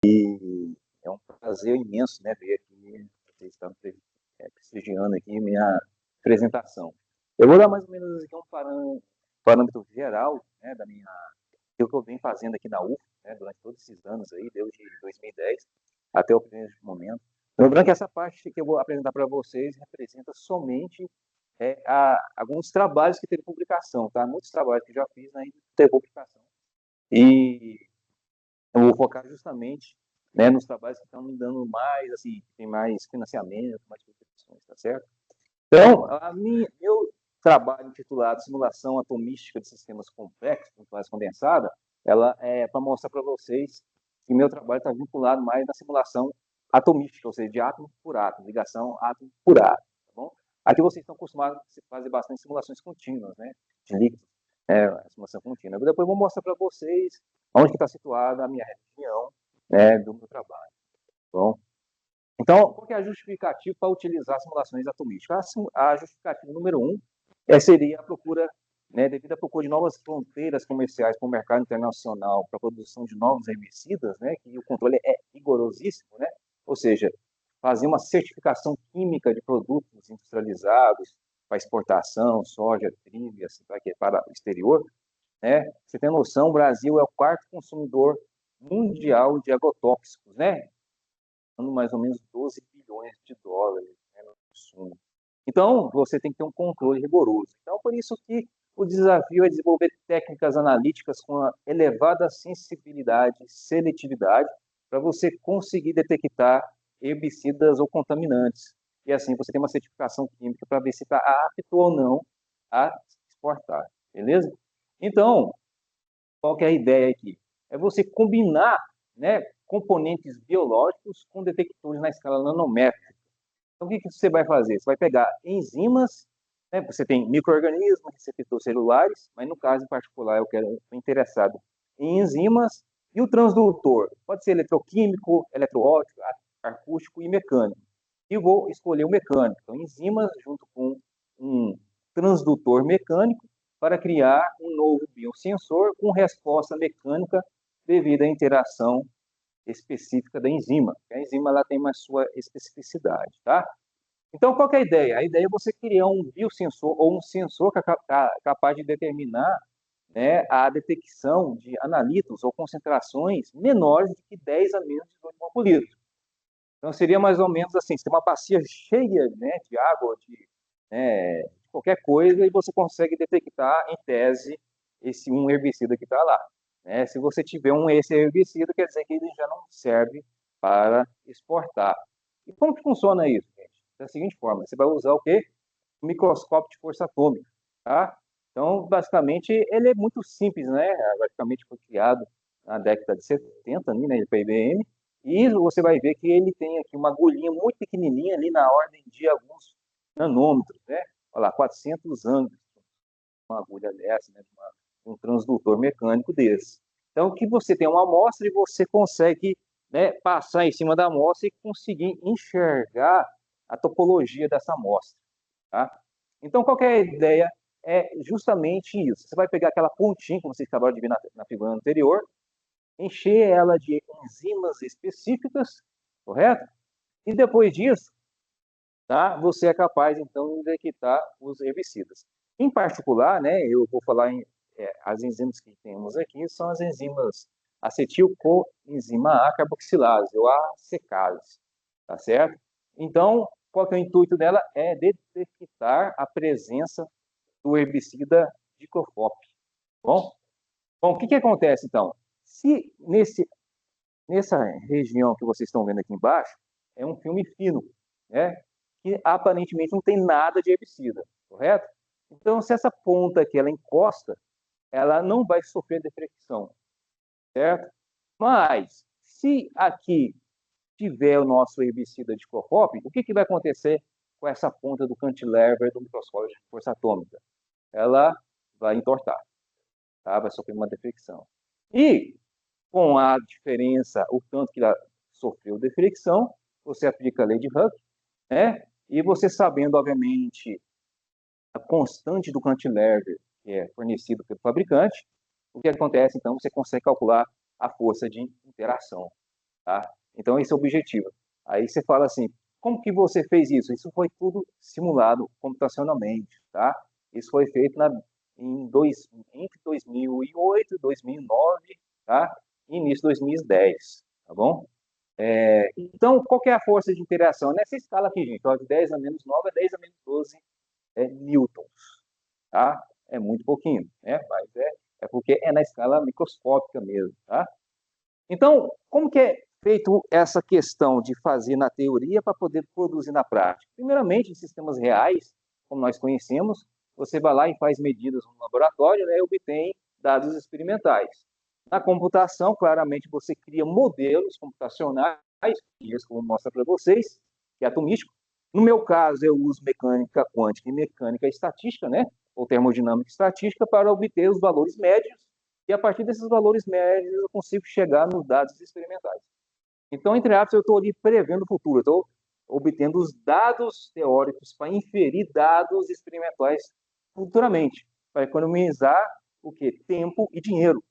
E é um prazer imenso, né, ver aqui vocês estão prestigiando aqui minha apresentação. Eu vou dar mais ou menos aqui um parâmetro geral, né, do que eu venho fazendo aqui na UF, né, durante todos esses anos aí, desde 2010 até o presente momento. Lembrando que essa parte que eu vou apresentar para vocês representa somente alguns trabalhos que teve publicação, tá? Muitos trabalhos que já fiz ainda não teve publicação. E eu vou focar justamente, né, nos trabalhos que estão me dando mais, assim, tem mais financiamento, mais publicações, tá certo? Então, meu trabalho intitulado Simulação Atomística de Sistemas Complexos, com fase condensada, ela é para mostrar para vocês que meu trabalho está vinculado mais na simulação atomística, ou seja, de átomo por átomo, ligação átomo por átomo, tá bom? Aqui vocês estão acostumados a fazer bastante simulações contínuas, né, de líquidos, simulação contínua. Depois eu vou mostrar para vocês onde está situada a minha região, né, do meu trabalho, tá bom? Então, qual que é a justificativa para utilizar simulações atomísticas? A justificativa número 1 seria a procura, né, devido à procura de novas fronteiras comerciais para o mercado internacional, para a produção de novos herbicidas, né, que o controle é rigorosíssimo, né, ou seja, fazer uma certificação química de produtos industrializados para exportação, soja, trigo, assim, para o exterior, né? Você tem noção, o Brasil é o quarto consumidor mundial de agrotóxicos, né? Mais ou menos 12 bilhões de dólares, né, no consumo. Então, você tem que ter um controle rigoroso. Então, por isso que o desafio é desenvolver técnicas analíticas com elevada sensibilidade e seletividade para você conseguir detectar herbicidas ou contaminantes. E assim você tem uma certificação química para ver se está apto ou não a exportar. Beleza? Então, qual que é a ideia aqui? É você combinar, né, componentes biológicos com detectores na escala nanométrica. Então, o que, que você vai fazer? Você vai pegar enzimas, né, você tem micro-organismos, receptores celulares, mas no caso em particular eu estou interessado em enzimas e o transdutor. Pode ser eletroquímico, eletroóptico, acústico e mecânico. E vou escolher o mecânico. Então, enzimas junto com um transdutor mecânico para criar um novo biosensor com resposta mecânica devido à interação específica da enzima. A enzima ela tem uma sua especificidade, tá? Então, qual que é a ideia? A ideia é você criar um biosensor ou um sensor capaz de determinar, né, a detecção de analitos ou concentrações menores de que 10 a menos de 2 mol por litro. Então, seria mais ou menos assim, você tem uma bacia cheia, né, de água, de qualquer coisa, e você consegue detectar, em tese, esse um herbicida que está lá. Né? Se você tiver esse herbicida, quer dizer que ele já não serve para exportar. E como que funciona isso, gente? Da seguinte forma, você vai usar o quê? O microscópio de força atômica, tá? Então, basicamente, ele é muito simples, né? Basicamente foi criado na década de 70, ali, né, pela IBM, e você vai ver que ele tem aqui uma agulhinha muito pequenininha ali na ordem de alguns nanômetros, né? Olha lá, 400 ângulos, uma agulha dessa, né? Um transdutor mecânico desse. Então, que você tem uma amostra e você consegue, né, passar em cima da amostra e conseguir enxergar a topologia dessa amostra, tá? Então, qual que é a ideia? É justamente isso. Você vai pegar aquela pontinha, como vocês acabaram de ver na figura anterior, encher ela de enzimas específicas, correto? E depois disso, tá, você é capaz, então, de detectar os herbicidas. Em particular, né, eu vou falar as enzimas que temos aqui são as enzimas acetilcoenzima A carboxilase, ou ACCase, tá certo? Então, qual que é o intuito dela? É detectar a presença do herbicida diclofop. Bom, o que acontece, então? Se nessa região que vocês estão vendo aqui embaixo, é um filme fino, né? Que aparentemente não tem nada de herbicida, correto? Então, se essa ponta aqui ela encosta, ela não vai sofrer deflexão, certo? Mas, se aqui tiver o nosso herbicida de diclofop, o que, que vai acontecer com essa ponta do cantilever do microscópio de força atômica? Ela vai entortar, tá? Vai sofrer uma deflexão. E com a diferença, o tanto que ela sofreu de fricção, você aplica a lei de Hooke, né? E você sabendo, obviamente, a constante do cantilever, que é fornecido pelo fabricante, o que acontece, então, você consegue calcular a força de interação, tá? Então, esse é o objetivo. Aí você fala assim, como que você fez isso? Isso foi tudo simulado computacionalmente, tá? Isso foi feito entre 2008 e 2009, tá? E início de 2010, tá bom? Então, qual que é a força de interação? Nessa escala aqui, gente, ó, de 10 a menos 9 a 10 a menos 12 newtons, tá? É muito pouquinho, né? Mas é porque é na escala microscópica mesmo, tá? Então, como que é feito essa questão de fazer na teoria para poder produzir na prática? Primeiramente, em sistemas reais, como nós conhecemos, você vai lá e faz medidas no laboratório, né, e obtém dados experimentais. Na computação, claramente, você cria modelos computacionais, isso que eu vou mostrar para vocês, que é atomístico. No meu caso, eu uso mecânica quântica e mecânica estatística, né, ou termodinâmica estatística, para obter os valores médios e a partir desses valores médios eu consigo chegar nos dados experimentais. Então, entre aspas, eu estou ali prevendo o futuro, eu estou obtendo os dados teóricos para inferir dados experimentais futuramente, para economizar o quê? Tempo e dinheiro.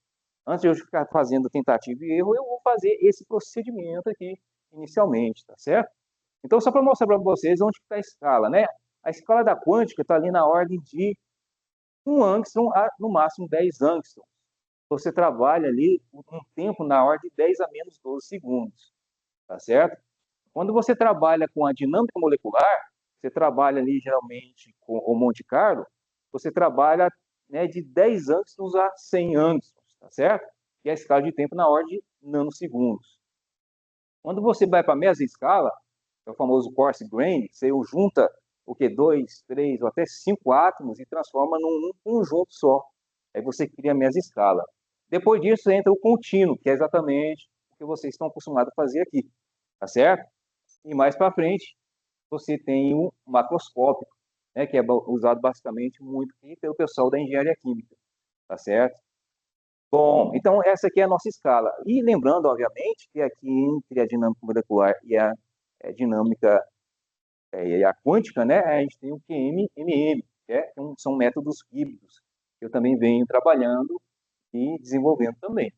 Antes de eu ficar fazendo tentativa e erro, eu vou fazer esse procedimento aqui inicialmente, tá certo? Então, só para mostrar para vocês onde está a escala, né? A escala da quântica está ali na ordem de 1 angstrom a, no máximo, 10 angstrom. Você trabalha ali um tempo na ordem de 10 a menos 12 segundos, tá certo? Quando você trabalha com a dinâmica molecular, você trabalha ali geralmente com o Monte Carlo, você trabalha, né, de 10 angstroms a 100 angstroms, tá certo? E a escala de tempo na ordem de nanosegundos. Quando você vai para a mesescala, é o famoso coarse grain, você junta o que? 2, 3 ou até 5 átomos e transforma num conjunto só. Aí você cria a mesescala. Depois disso entra o contínuo, que é exatamente o que vocês estão acostumados a fazer aqui, tá certo? E mais para frente, você tem o macroscópico, né, que é usado basicamente muito pelo pessoal da engenharia química, tá certo? Bom, então essa aqui é a nossa escala. E lembrando, obviamente, que aqui entre a dinâmica molecular e a dinâmica e a quântica, né, a gente tem o QM, MM, são métodos híbridos, que eu também venho trabalhando e desenvolvendo também,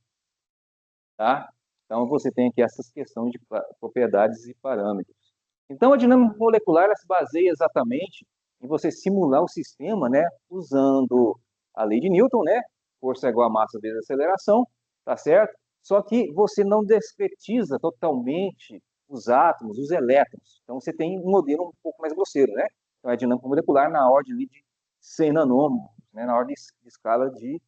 tá? Então, você tem aqui essas questões de propriedades e parâmetros. Então, a dinâmica molecular ela se baseia exatamente em você simular o sistema, né, usando a lei de Newton, né, força igual a massa vezes aceleração, tá certo? Só que você não discretiza totalmente os átomos, os elétrons. Então, você tem um modelo um pouco mais grosseiro, né? Então, a dinâmica molecular na ordem de 100 nanômetros, né, na ordem de escala de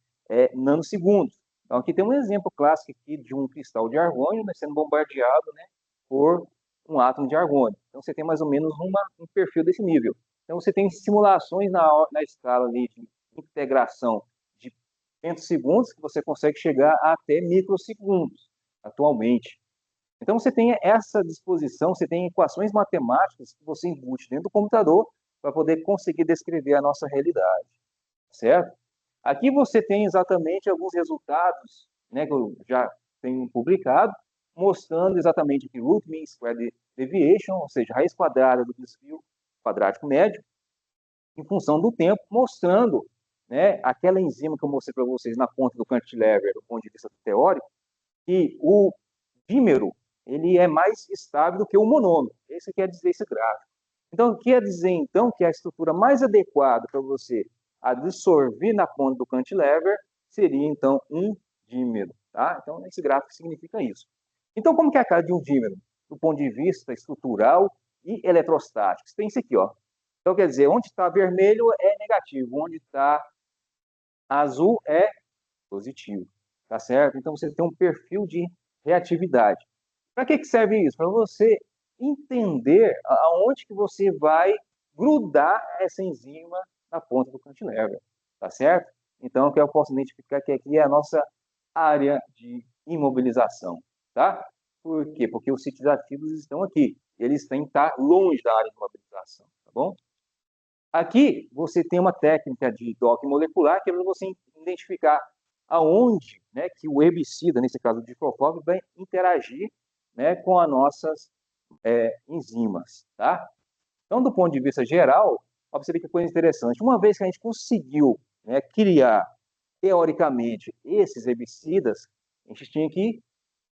nanosegundos. Então, aqui tem um exemplo clássico aqui de um cristal de argônio, né, sendo bombardeado, né, por um átomo de argônio. Então, você tem mais ou menos um perfil desse nível. Então, você tem simulações na escala ali de integração de femtosegundos, que você consegue chegar até microsegundos, atualmente. Então, você tem essa disposição, você tem equações matemáticas que você embute dentro do computador para poder conseguir descrever a nossa realidade, certo? Aqui você tem exatamente alguns resultados, né, que eu já tenho publicado, mostrando exatamente que root mean square deviation, ou seja, raiz quadrada do desvio quadrático médio, em função do tempo, mostrando, né, aquela enzima que eu mostrei para vocês na conta do cantilever, do ponto de vista teórico, que o dímero ele é mais estável do que o monômero. Esse quer dizer esse gráfico. Então, quer dizer, então, que a estrutura mais adequada para você absorver na ponta do cantilever seria, então, um dímero. Tá? Então, esse gráfico significa isso. Então, como que é a cara de um dímero? Do ponto de vista estrutural e eletrostático. Você tem isso aqui, ó. Então, quer dizer, onde está vermelho é negativo, onde está azul é positivo. Tá certo? Então, você tem um perfil de reatividade. Para que serve isso? Para você entender aonde que você vai grudar essa enzima na ponta do cantilever, tá certo? Então, o que eu posso identificar que aqui é a nossa área de imobilização, tá? Por quê? Porque os sítios ativos estão aqui. Eles têm que estar longe da área de imobilização, tá bom? Aqui, você tem uma técnica de docking molecular que é para você identificar aonde, né, que o herbicida, nesse caso o diclofóbico, vai interagir, né, com as nossas enzimas, tá? Então, do ponto de vista geral, observe que coisa interessante. Uma vez que a gente conseguiu, né, criar, teoricamente, esses herbicidas, a gente tinha que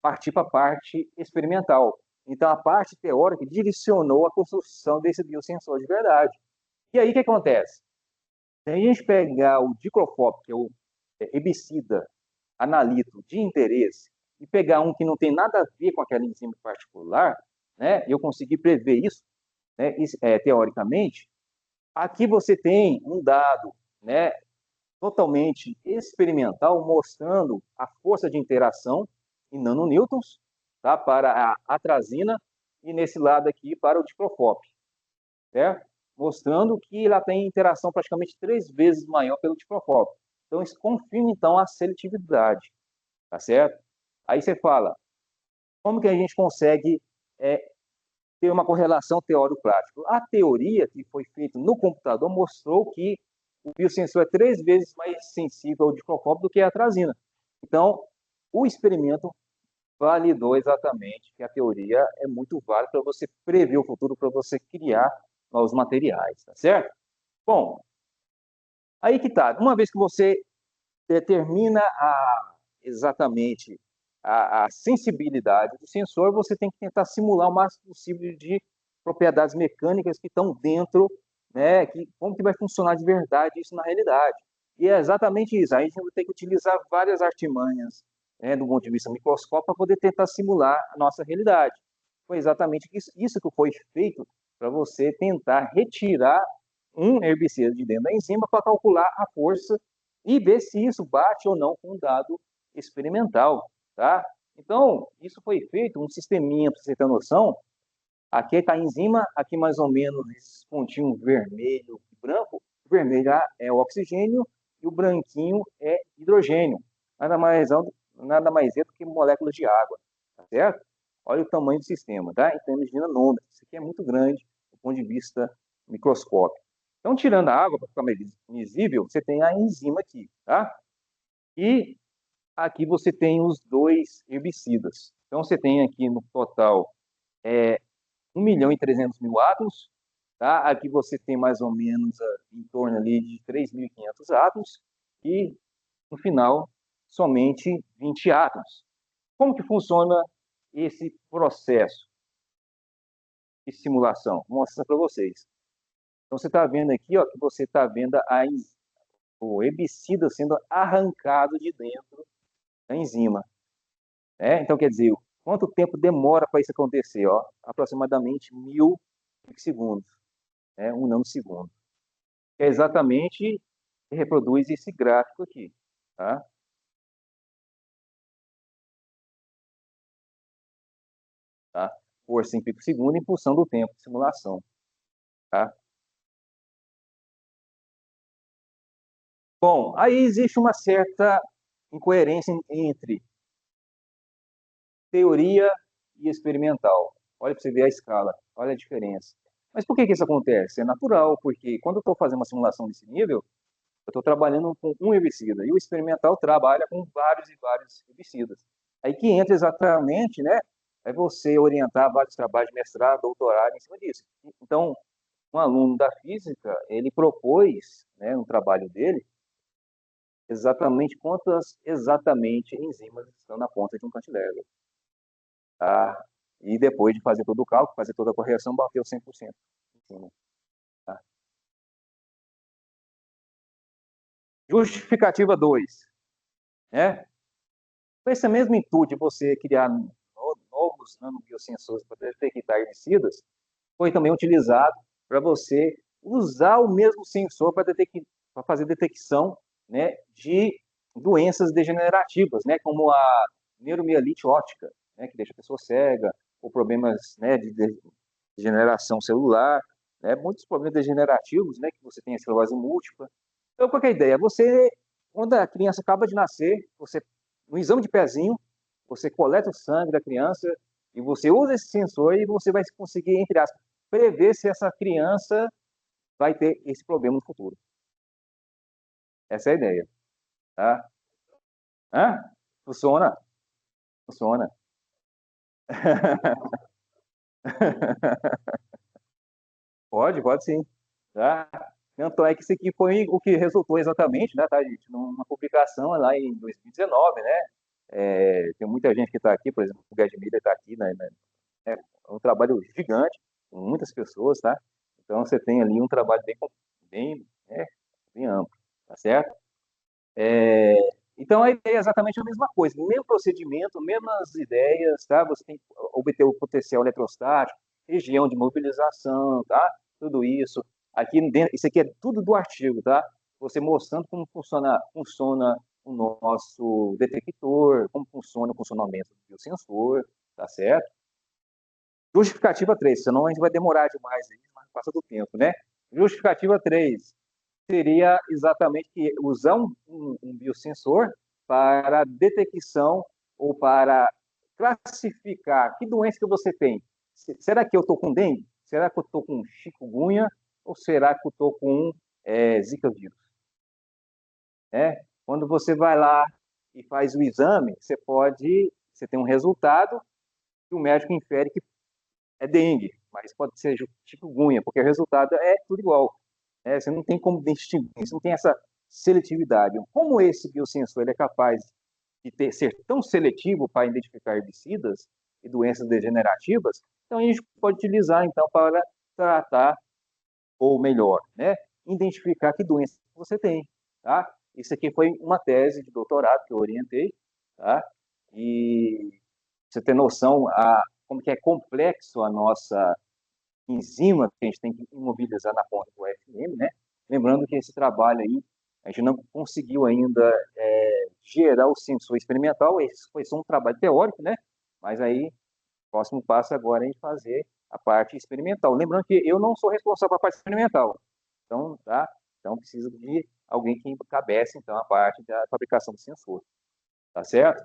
partir para a parte experimental. Então, a parte teórica direcionou a construção desse biosensor de verdade. E aí, o que acontece? Se a gente pegar o diclofop, que é o herbicida analito de interesse, e pegar um que não tem nada a ver com aquela enzima particular, né, eu consegui prever isso, né, teoricamente, aqui você tem um dado, né, totalmente experimental, mostrando a força de interação em nanonewtons, tá, para a atrazina, e nesse lado aqui para o diclofop, certo? Mostrando que ela tem interação praticamente 3 vezes maior pelo diclofop. Então, isso confirma, então, a seletividade, tá certo? Aí você fala, como que a gente consegue ter uma correlação teórico-prática? A teoria que foi feita no computador mostrou que o biosensor é 3 vezes mais sensível ao diclofop do que a atrazina. Então, o experimento validou exatamente que a teoria é muito válida para você prever o futuro, para você criar novos materiais, tá certo? Bom, aí que tá. Uma vez que você determina exatamente a sensibilidade do sensor, você tem que tentar simular o máximo possível de propriedades mecânicas que estão dentro, né, como que vai funcionar de verdade isso na realidade. E é exatamente isso. Aí a gente vai ter que utilizar várias artimanhas, né, do ponto de vista microscópico, para poder tentar simular a nossa realidade. Foi exatamente isso que foi feito para você tentar retirar um herbicida de dentro da enzima para calcular a força e ver se isso bate ou não com um dado experimental, tá? Então, isso foi feito, um sisteminha, para você ter noção, aqui está a enzima, aqui mais ou menos esses pontinhos vermelho e branco, o vermelho é o oxigênio e o branquinho é hidrogênio, nada mais é do que moléculas de água, tá certo? Olha o tamanho do sistema, tá? Em termos de nanômetros, isso aqui é muito grande do ponto de vista microscópico. Então, tirando a água para ficar mais visível, você tem a enzima aqui, tá? E aqui você tem os dois herbicidas. Então, você tem aqui no total 1.300.000 átomos, tá? Aqui você tem mais ou menos em torno ali de 3.500 átomos e, no final, somente 20 átomos. Como que funciona esse processo de simulação? Vou mostrar para vocês. Então, você está vendo aqui, ó, que você está vendo o herbicida sendo arrancado de dentro da enzima. Né? Então, quer dizer, quanto tempo demora para isso acontecer? Ó? Aproximadamente 1.000 segundos, né? 1 nanosegundo. É exatamente que reproduz esse gráfico aqui. Tá? Tá? Força em pico-segundo em função do tempo de simulação. Tá? Bom, aí existe uma certa incoerência entre teoria e experimental. Olha para você ver a escala, olha a diferença. Mas por que isso acontece? É natural, porque quando eu estou fazendo uma simulação desse nível, eu estou trabalhando com um herbicida, e o experimental trabalha com vários e vários herbicidas. Aí que entra exatamente, né, é você orientar vários trabalhos de mestrado, doutorado em cima disso. Então, um aluno da física, ele propôs, né, no trabalho dele, exatamente quantas exatamente enzimas estão na ponta de um cantilever. Tá? E depois de fazer todo o cálculo, fazer toda a correção, bateu 100% em cima. Tá? Justificativa 2, né? Com esse mesmo intuito de você criar novos nanobiosensores para detectar herbicidas, foi também utilizado para você usar o mesmo sensor para fazer detecção, né, de doenças degenerativas, né, como a neuromielite óptica, né, que deixa a pessoa cega, ou problemas, né, de degeneração celular, né, muitos problemas degenerativos, né, que você tem a esclerose múltipla. Então, qual é a ideia? Você, quando a criança acaba de nascer, você, no exame de pezinho, você coleta o sangue da criança e você usa esse sensor e você vai conseguir, entre aspas, prever se essa criança vai ter esse problema no futuro. Essa é a ideia. Tá? Hã? Funciona? Funciona. Pode sim. Tá? Tanto é que isso aqui foi o que resultou exatamente, né, tá, gente? Numa publicação lá em 2019, né? Tem muita gente que está aqui, por exemplo, o Gadmir está aqui, né? É um trabalho gigante, com muitas pessoas, tá? Então você tem ali um trabalho bem, bem amplo, tá certo? É, então a ideia é exatamente a mesma coisa, mesmo procedimento, mesmas ideias, tá? Você tem que obter o potencial eletrostático, região de mobilização, tá? Tudo isso. Aqui dentro, isso aqui é tudo do artigo, tá? Você mostrando como funciona o nosso detector, como funciona o funcionamento do sensor, tá certo? Justificativa 3, senão a gente vai demorar demais aí, mas passa do tempo, né? Justificativa 3 seria exatamente que usar um biosensor para detecção ou para classificar que doença que você tem. Será que eu estou com dengue? Será que eu estou com chikungunya? Ou será que eu estou com zika vírus? Quando você vai lá e faz o exame, você tem um resultado que o médico infere que é dengue, mas pode ser chikungunya, porque o resultado é tudo igual. Você não tem como distinguir, você não tem essa seletividade. Como esse biosensor ele é capaz de ser tão seletivo para identificar herbicidas e doenças degenerativas, então a gente pode utilizar então para tratar, ou melhor, né, identificar que doença você tem. Tá? Isso aqui foi uma tese de doutorado que eu orientei, tá? E você ter noção como que é complexo a nossa enzima que a gente tem que imobilizar na ponta do FM, né? Lembrando que esse trabalho aí, a gente não conseguiu ainda gerar o sensor experimental, esse foi só um trabalho teórico, né? Mas aí, o próximo passo agora é a gente fazer a parte experimental. Lembrando que eu não sou responsável pela parte experimental, então, tá? Então, preciso de alguém que encabece, então, a parte da fabricação do sensor, tá certo?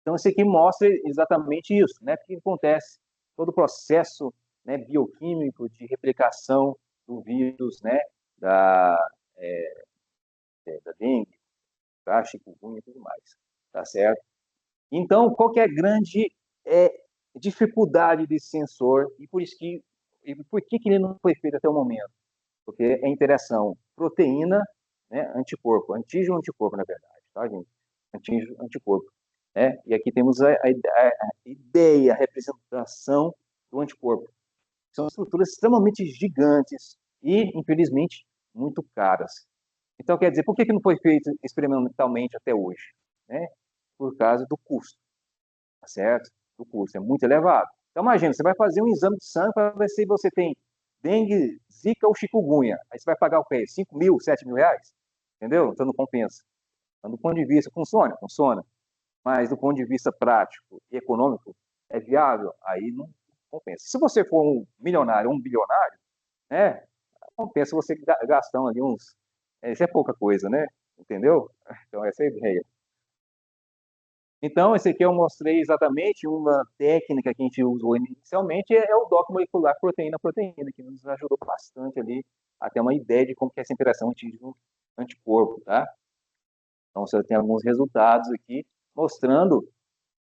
Então, esse aqui mostra exatamente isso, né? O que acontece? Todo o processo, né, bioquímico de replicação do vírus, né? Da, é, da dengue, da chikungunya e tudo mais, tá certo? Então, qual que é a grande é, dificuldade desse sensor e por que ele não foi feito até o momento? Porque é interação proteína, né, anticorpo, antígeno anticorpo, na verdade, tá, gente? Antígeno anticorpo. Né? E aqui temos a ideia, a representação do anticorpo. São estruturas extremamente gigantes e, infelizmente, muito caras. Então, quer dizer, por que não foi feito experimentalmente até hoje? Né? Por causa do custo, tá certo? Do custo, é muito elevado. Então, imagina, você vai fazer um exame de sangue para ver se você tem dengue, zika ou chikungunya. Aí você vai pagar o quê? 5 mil, 7 mil reais? Entendeu? Então não compensa. Então, do ponto de vista, funciona? Funciona. Mas do ponto de vista prático e econômico, é viável? Aí não compensa. Se você for um milionário, um bilionário, né? Compensa você gastar ali uns. Isso é pouca coisa, né? Entendeu? Então, essa é a ideia. Então, esse aqui eu mostrei exatamente uma técnica que a gente usou inicialmente, é o DOC molecular proteína-proteína, que nos ajudou bastante ali a ter uma ideia de como que é essa interação antígeno-anticorpo, tá? Então, você tem alguns resultados aqui mostrando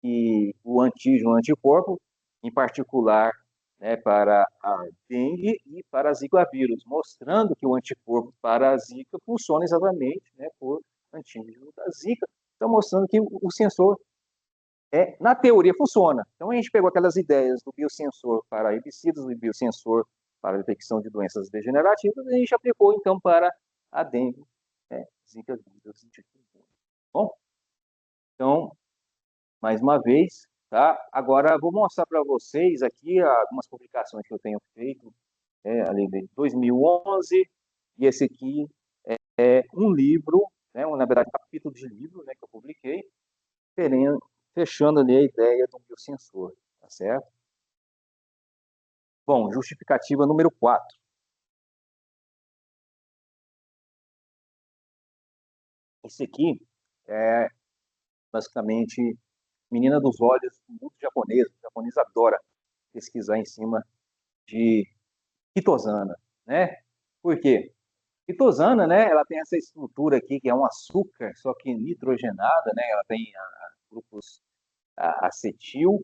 que o antígeno-anticorpo, em particular, né, para a dengue e para a zika vírus, mostrando que o anticorpo para a zika funciona exatamente, né, por antígeno da zika. Então, mostrando que o sensor na teoria funciona. Então a gente pegou aquelas ideias do biosensor para herbicidas, do biosensor para a detecção de doenças degenerativas, e a gente aplicou então para a dengue, né, zika vírus e chikungunya. Bom, então, mais uma vez, tá? Agora vou mostrar para vocês aqui algumas publicações que eu tenho feito, ali de 2011, e esse aqui é um livro, né, na verdade, um capítulo de livro, né, que eu publiquei, fechando ali a ideia do biosensor, tá certo? Bom, justificativa número 4. Esse aqui é basicamente menina dos olhos muito japonesa. O japonês adora pesquisar em cima de quitosana, né? Por quê? Quitosana, né? Ela tem essa estrutura aqui que é um açúcar, só que nitrogenada, né? Ela tem grupos acetil,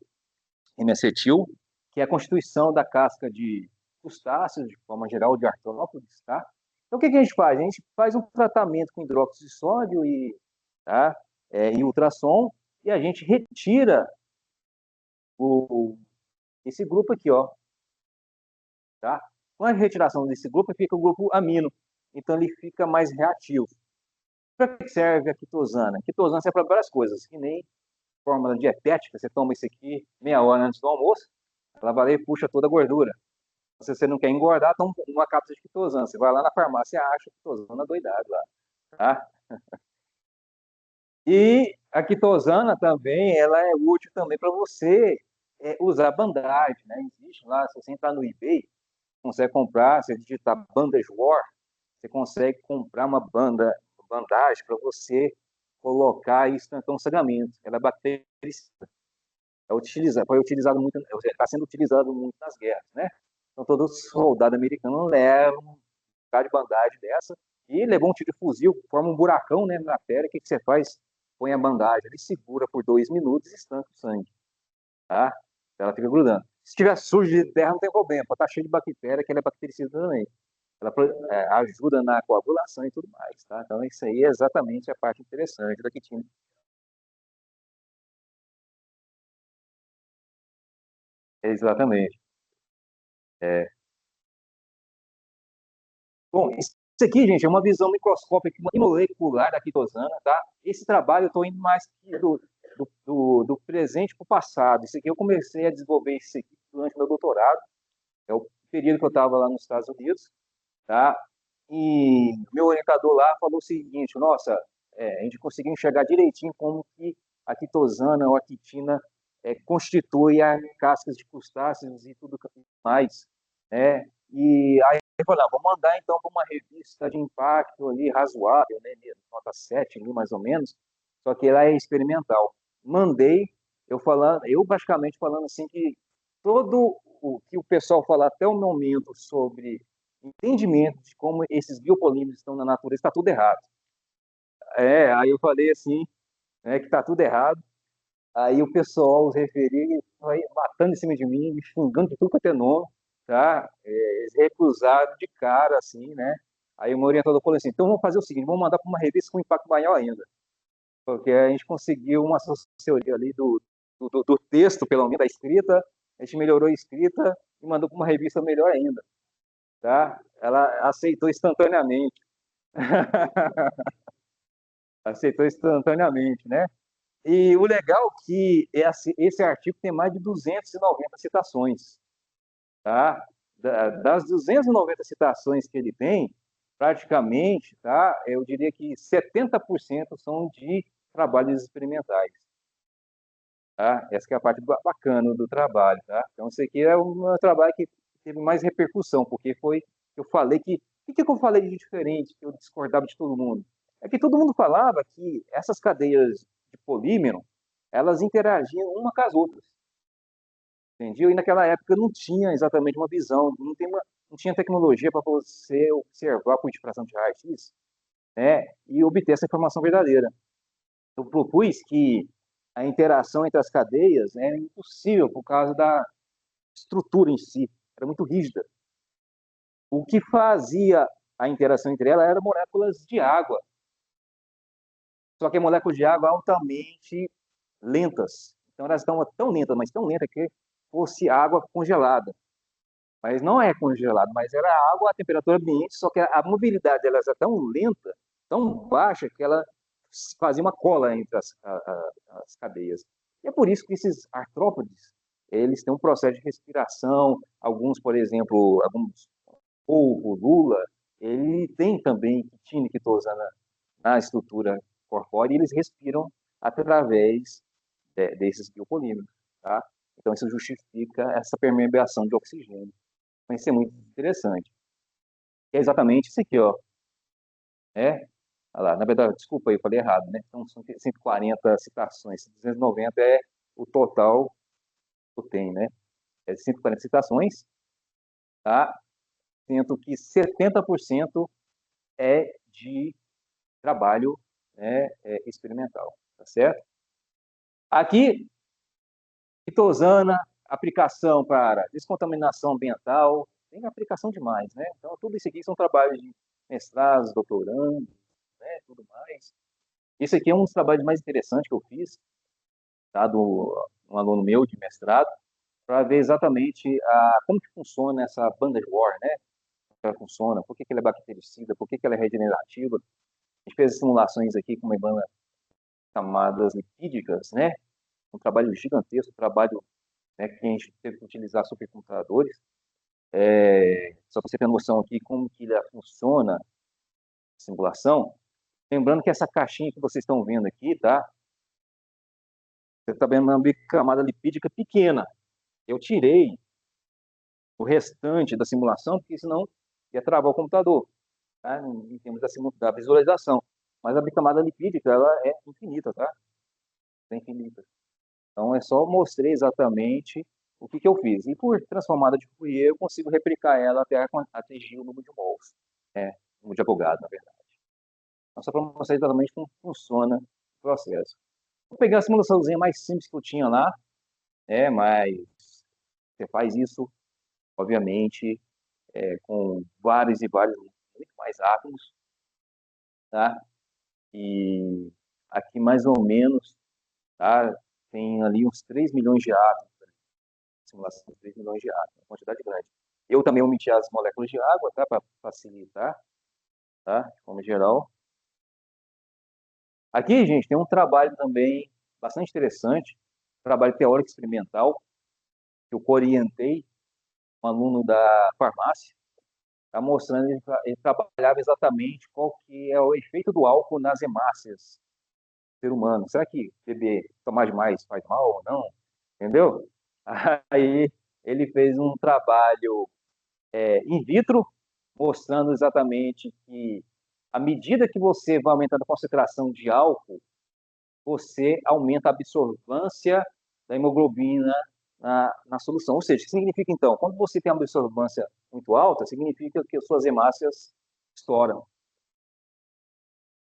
N-acetil, que é a constituição da casca de crustáceos, de forma geral, de artrópodes, tá? Então, o que a gente faz? A gente faz um tratamento com hidróxido de sódio tá? E ultrassom, e a gente retira esse grupo aqui, ó, tá? Com a retiração desse grupo, fica o grupo amino. Então, ele fica mais reativo. Para que serve a quitosana? A quitosana serve para várias coisas, que nem fórmula dietética, você toma isso aqui meia hora antes do almoço, ela vai lá e puxa toda a gordura. Se você não quer engordar, toma uma cápsula de quitosana. Você vai lá na farmácia e acha quitosana doidado lá, tá? E a quitosana também, ela é útil também para você usar bandagem, né? Existe lá, se você entrar no eBay, consegue comprar, se digitar bandage war, você consegue comprar uma bandagem para você colocar e estancar um sangramento. Ela é bactericida. Foi utilizado muito, está sendo utilizado muito nas guerras, né? Então, todo soldado americano leva um bocado de bandagem dessa e levou um tiro de fuzil, forma um buracão, né, na pele. O que você faz? Põe a bandagem, ele segura por 2 minutos e estanca o sangue, tá? Ela fica grudando. Se estiver sujo de terra, não tem problema, pode estar cheio de bactéria, que ela é bactericida também. Ela ajuda na coagulação e tudo mais, tá? Então, isso aí é exatamente a parte interessante da quitina. Exatamente. É. Bom, isso aqui, gente, é uma visão microscópica e molecular da quitosana, tá? Esse trabalho eu estou indo mais do presente para o passado. Isso aqui eu comecei a desenvolver isso aqui durante meu doutorado. É o período que eu estava lá nos Estados Unidos, tá? E meu orientador lá falou o seguinte: nossa, a gente conseguiu enxergar direitinho como que a quitosana ou a quitina constitui as cascas de crustáceos e tudo mais, né? E aí eu falei, vou mandar então para uma revista de impacto ali razoável, né? Nota 7 ali mais ou menos, só que ela é experimental. Mandei, eu praticamente falando assim que todo o que o pessoal fala até o momento sobre entendimento de como esses biopolímeros estão na natureza está tudo errado. Aí eu falei assim, que está tudo errado. Aí o pessoal, os referidos, aí matando em cima de mim, me xingando de tudo quanto é nome, tá? Eles recusaram de cara, assim, né? Aí o meu orientador falou assim, então vamos fazer o seguinte, vamos mandar para uma revista com impacto maior ainda, porque a gente conseguiu uma assessoria ali do texto, pelo menos da escrita, a gente melhorou a escrita e mandou para uma revista melhor ainda, tá? Ela aceitou instantaneamente, aceitou instantaneamente, né? E o legal é que esse artigo tem mais de 290 citações, tá? Das 290 citações que ele tem, praticamente, tá? Eu diria que 70% são de trabalhos experimentais, tá? Essa que é a parte bacana do trabalho, tá? Então, isso aqui é um trabalho que teve mais repercussão, porque eu falei que... O que eu falei de diferente, que eu discordava de todo mundo? É que todo mundo falava que essas cadeias de polímero, elas interagiam uma com as outras, entendeu? E naquela época não tinha exatamente uma visão, não tinha tecnologia para você observar por difração de raio-x, né, e obter essa informação verdadeira. Eu propus que a interação entre as cadeias era impossível por causa da estrutura em si, era muito rígida. O que fazia a interação entre elas eram moléculas de água, só que moléculas de água altamente lentas. Então elas estão tão lentas, mas tão lentas que fosse água congelada. Mas não é congelado, mas era água a temperatura ambiente, só que a mobilidade delas é tão lenta, tão baixa, que ela fazia uma cola entre as cadeias. E é por isso que esses artrópodes, eles têm um processo de respiração, alguns, por exemplo, alguns polvo, lula, ele tem também quitina e quitosana na estrutura corpórea e eles respiram através desses biopolímeros, tá? Então isso justifica essa permeação de oxigênio. Vai ser muito interessante. É exatamente isso aqui, ó. É, olha lá, na verdade, desculpa aí, eu falei errado, né? Então são 140 citações, 290 é o total que eu tenho, né? É 140 citações, tá? Sendo que 70% é de trabalho, né, experimental, tá certo? Aqui, pitosana, aplicação para descontaminação ambiental, tem aplicação demais, né? Então, tudo isso aqui são trabalhos de mestrados, doutorandos, né, tudo mais. Esse aqui é um dos trabalhos mais interessantes que eu fiz, tá? Um aluno meu de mestrado, para ver exatamente como que funciona essa banda de War, né? Como ela funciona, por que que ela é bactericida, por que que ela é regenerativa. A gente fez simulações aqui com membranas camadas lipídicas, né? Um trabalho gigantesco, um trabalho, né, que a gente teve que utilizar supercomputadores. Só para você ter noção aqui como que ela funciona, a simulação. Lembrando que essa caixinha que vocês estão vendo aqui, tá? Você está vendo uma camada lipídica pequena. Eu tirei o restante da simulação, porque senão ia travar o computador, tá? Em termos da visualização. Mas a bicamada lipídica, ela é infinita, tá? É infinita. Então, é só mostrei exatamente o que eu fiz. E por transformada de Fourier, eu consigo replicar ela até atingir o número de mols. O número de Avogadro, na verdade. Então, só para mostrar exatamente como funciona o processo. Vou pegar a simulaçãozinha mais simples que eu tinha lá, mas você faz isso, obviamente, com vários e vários, muito mais átomos, tá? E aqui, mais ou menos, tá? Tem ali uns 3 milhões de átomos, simulação de 3 milhões de átomos, uma quantidade grande. Eu também omiti as moléculas de água, tá? Para facilitar, tá? De forma geral. Aqui, gente, tem um trabalho também bastante interessante, trabalho teórico experimental, que eu orientei um aluno da farmácia, tá mostrando, ele trabalhava exatamente qual que é o efeito do álcool nas hemácias do ser humano. Será que beber, tomar demais faz mal ou não? Entendeu? Aí ele fez um trabalho in vitro, mostrando exatamente que à medida que você vai aumentando a concentração de álcool, você aumenta a absorvância da hemoglobina na solução. Ou seja, o que significa então? Quando você tem uma absorvância muito alta, significa que as suas hemácias estouram.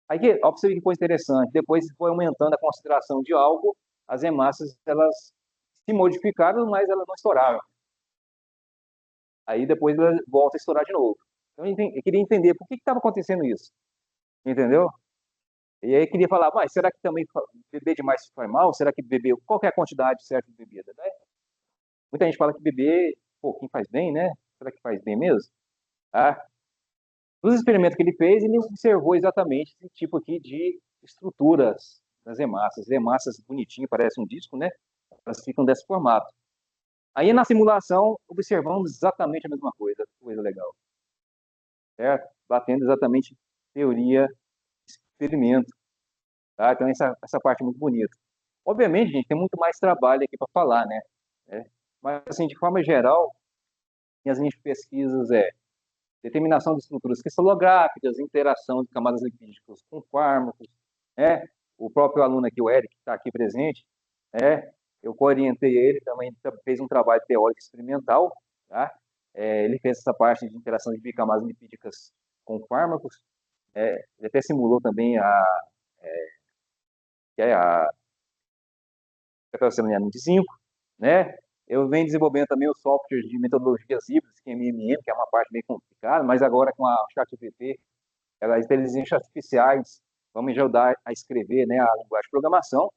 Aí, ó, pra você ver que coisa interessante, depois foi aumentando a concentração de álcool, as hemácias, elas se modificaram, mas elas não estouraram. Aí depois ela volta a estourar de novo. Então eu queria entender por que estava acontecendo isso, entendeu? E aí eu queria falar, mas será que também beber demais faz mal? Será que beber, qual que é a quantidade certa de bebida, né? Muita gente fala que beber pouquinho faz bem, né? Será que faz bem mesmo? Ah, nos experimentos que ele fez, ele observou exatamente esse tipo aqui de estruturas das hemácias. As hemácias bonitinhas, parece um disco, né? Elas ficam desse formato. Aí na simulação, observamos exatamente a mesma coisa legal, certo? Batendo exatamente teoria, experimento, tá? Então essa parte é muito bonita. Obviamente, gente, tem muito mais trabalho aqui para falar, né? Mas, assim, de forma geral, minhas linhas de pesquisas determinação de estruturas cristalográficas, interação de camadas lipídicas com fármacos, né? O próprio aluno aqui, o Eric, que está aqui presente, eu orientei ele, também fez um trabalho teórico experimental, tá? Ele fez essa parte de interação de bicamadas lipídicas com fármacos, ele até simulou também a beta-serotonina de zinco, né? Eu venho desenvolvendo também o software de metodologias híbridas, que é MMM, que é uma parte bem complicada, mas agora com a ChatGPT, as inteligências artificiais vão me ajudar a escrever, né, a linguagem de programação,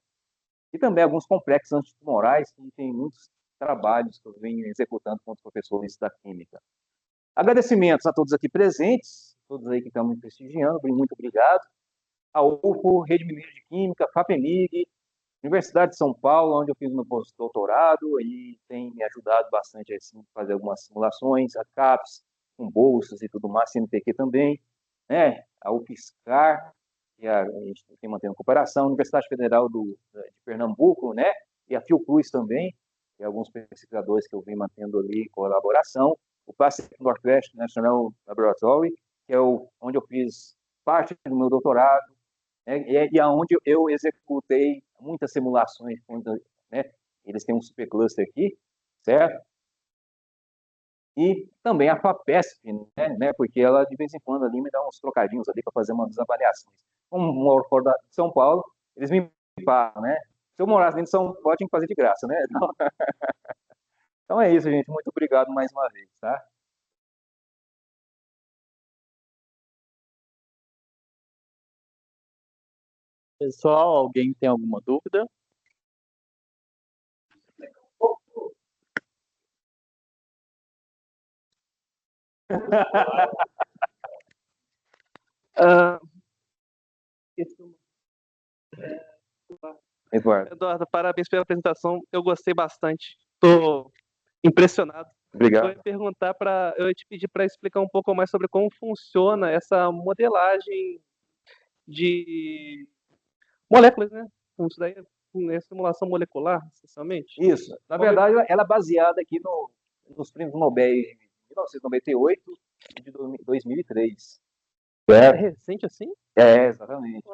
e também alguns complexos antitumorais, que tem muitos trabalhos que eu venho executando com os professores da Química. Agradecimentos a todos aqui presentes, todos aí que estão me prestigiando, muito obrigado. A UFO, Rede Mineira de Química, FAPEMIG, Universidade de São Paulo, onde eu fiz meu pós-doutorado e tem me ajudado bastante a fazer algumas simulações, a CAPES, com bolsas e tudo mais, CNPq também, né? A UFSCar, que a gente tem mantendo cooperação, a Universidade Federal de Pernambuco, né? E a Fiocruz também, e alguns pesquisadores que eu venho mantendo ali colaboração, o Pacific Northwest National Laboratory, que é onde eu fiz parte do meu doutorado, e aonde eu executei muitas simulações, né? Eles têm um supercluster aqui, certo? E também a FAPESP, né? Porque ela de vez em quando ali me dá uns trocadinhos ali para fazer umas avaliações. Como moro fora de São Paulo, eles me pagam, né? Se eu morasse dentro de São Paulo, tinha que fazer de graça, né? Então é isso, gente. Muito obrigado mais uma vez, tá? Pessoal, alguém tem alguma dúvida? Ah, Eduardo, parabéns pela apresentação. Eu gostei bastante. Estou impressionado. Eu obrigado. ia eu ia te pedir para explicar um pouco mais sobre como funciona essa modelagem de moléculas, né? Isso daí é simulação molecular, essencialmente. Isso. Na verdade, ela é baseada aqui nos prêmios Nobel de 1998 e de 2003. É recente assim? Exatamente.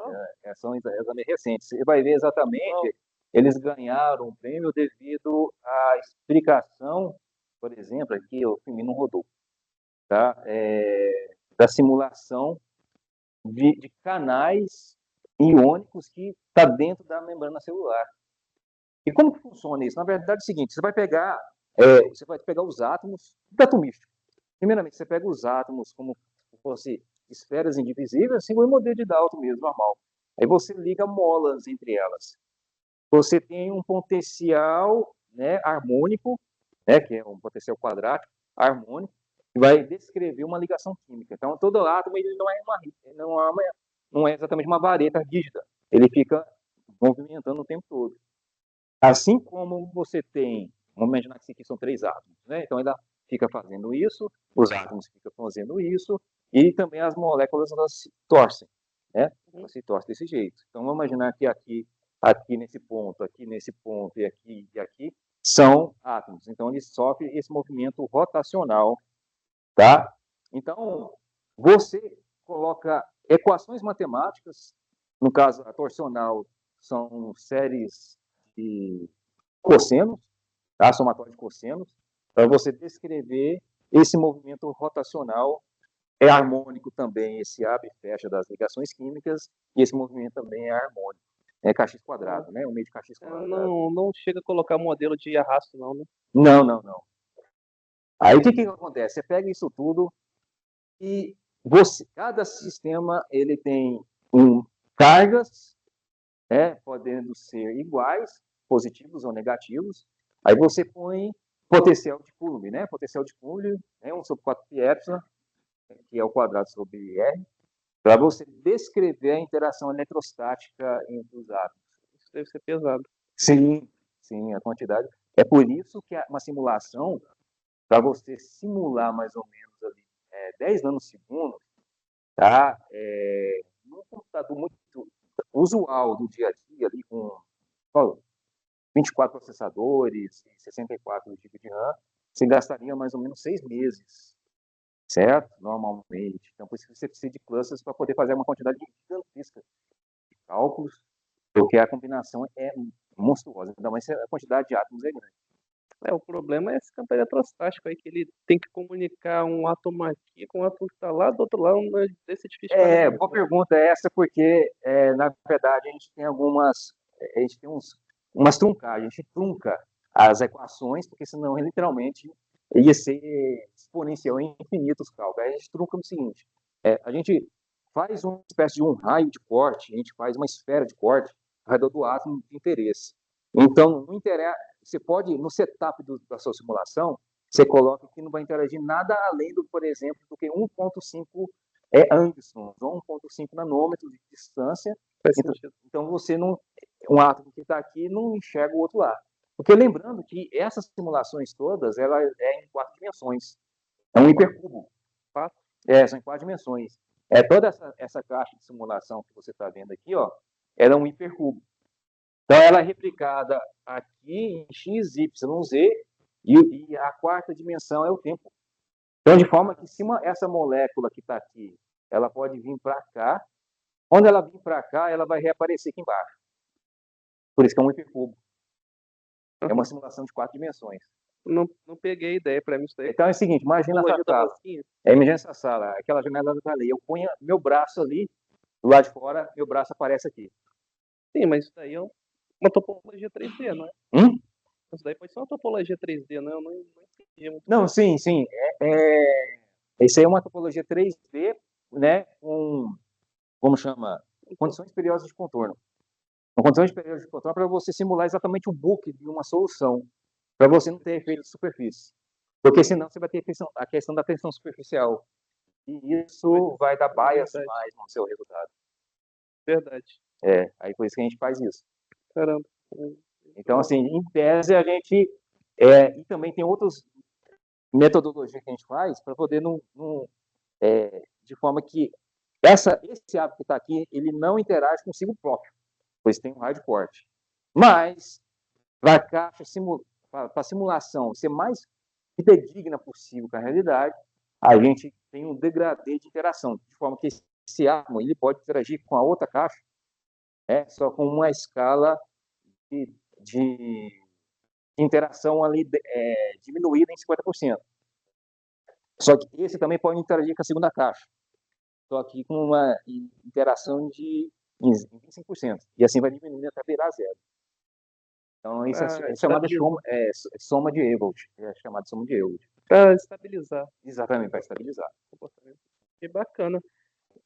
São exames recentes. Você vai ver exatamente, eles ganharam o prêmio devido à explicação, por exemplo, aqui o filme não rodou, tá? Da simulação de canais iônicos que está dentro da membrana celular. E como que funciona isso? Na verdade é o seguinte, você vai pegar os átomos, atomístico. Primeiramente, você pega os átomos como se fosse esferas indivisíveis, assim, o modelo de Dalton mesmo, normal. Aí você liga molas entre elas. Você tem um potencial, né, harmônico, né, que é um potencial quadrático, harmônico, que vai descrever uma ligação química. Então, todo átomo ele não é exatamente uma vareta rígida. Ele fica movimentando o tempo todo. Assim como você tem, vamos imaginar que isso aqui são 3 átomos, né? Então ela fica fazendo isso, os átomos ficam fazendo isso, e também as moléculas elas se torcem, né? Elas se torcem desse jeito. Então vamos imaginar que aqui nesse ponto, e aqui são átomos. Então eles sofrem esse movimento rotacional, tá? Então você coloca equações matemáticas, no caso a torsional são séries de cossenos, tá? Somatório de cossenos, para você descrever esse movimento rotacional. É harmônico também esse abre e fecha das ligações químicas, e esse movimento também é harmônico. É kx quadrado, né? O meio de kx quadrado. Não chega a colocar modelo de arrasto, não, né? Não. Aí o que acontece? Você pega isso tudo e cada sistema ele tem cargas, né, podendo ser iguais, positivos ou negativos. Aí você põe potencial de Coulomb, né? Potencial de Coulomb é 1 sobre 4 pi epsilon, que é o quadrado sobre R, para você descrever a interação eletrostática entre os átomos. Isso deve ser pesado. Sim, a quantidade. É por isso que uma simulação, para você simular mais ou menos ali 10 nanosegundos, tá? Num computador muito usual do dia a dia, ali com 24 processadores e 64 GB de RAM, você gastaria mais ou menos 6 meses, certo? Normalmente. Então, por isso que você precisa de clusters para poder fazer uma quantidade gigantesca de cálculos, porque a combinação é monstruosa, ainda mais se a quantidade de átomos é grande. O problema é esse campo eletrostático aí, que ele tem que comunicar um átomo aqui com um átomo que está lá do outro lado, desse difícil. Boa pergunta essa, porque, na verdade, a gente tem umas truncagens, a gente trunca as equações, porque senão, literalmente, ia ser exponencial em infinitos cálculos. Aí a gente trunca no seguinte, a gente faz uma espécie de um raio de corte, a gente faz uma esfera de corte ao redor do átomo de interesse. Então, não interessa, você pode, no setup da sua simulação, você coloca que não vai interagir nada além do, por exemplo, do que 1,5 angstroms, ou 1,5 nanômetros de distância. Então você não, um átomo que está aqui não enxerga o outro lado. Porque lembrando que essas simulações todas, ela é em 4 dimensões. É um hipercubo. São em 4 dimensões. Toda essa caixa de simulação que você está vendo aqui, ó, ela é um hipercubo. Então ela é replicada aqui em x, y, z, e a quarta dimensão é o tempo. Então, de forma que se essa molécula que está aqui, ela pode vir para cá, quando ela vir para cá, ela vai reaparecer aqui embaixo. Por isso que é um hipercubo. É uma simulação de 4 dimensões. Não peguei a ideia para mim isso daí. Então é o seguinte, imagina essa sala. Imagina essa sala, aquela janela está ali. Eu ponho meu braço ali, do lado de fora, meu braço aparece aqui. Sim, mas isso daí é uma topologia 3D, não é? Isso daí pode ser uma topologia 3D, não? Eu não entendi muito. Não, sim. Isso aí é uma topologia 3D, né, com, como chama? Condições periódicas de contorno. Uma condição periódica de contorno para você simular exatamente o book de uma solução, para você não ter efeito de superfície. Porque senão você vai ter a questão da tensão superficial. E isso vai dar bias Verdade. mais no seu resultado. Verdade. Aí por isso que a gente faz isso. Caramba. Então, assim, em tese, a gente... e também tem outras metodologias que a gente faz para poder, de forma que esse hábito que está aqui, ele não interage consigo próprio, pois tem um raio de corte. Mas, para a caixa, para a simulação ser mais fidedigna possível com a realidade, a gente tem um degradê de interação, de forma que esse átomo ele pode interagir com a outra caixa, só com uma escala de interação ali diminuída em 50%. Só que esse também pode interagir com a segunda caixa, só que com uma interação de 25%. E assim vai diminuindo até virar zero. Então, isso é chamado soma de Ewald. É chamado soma de Ewald. Para estabilizar. Exatamente, para estabilizar. Que bacana.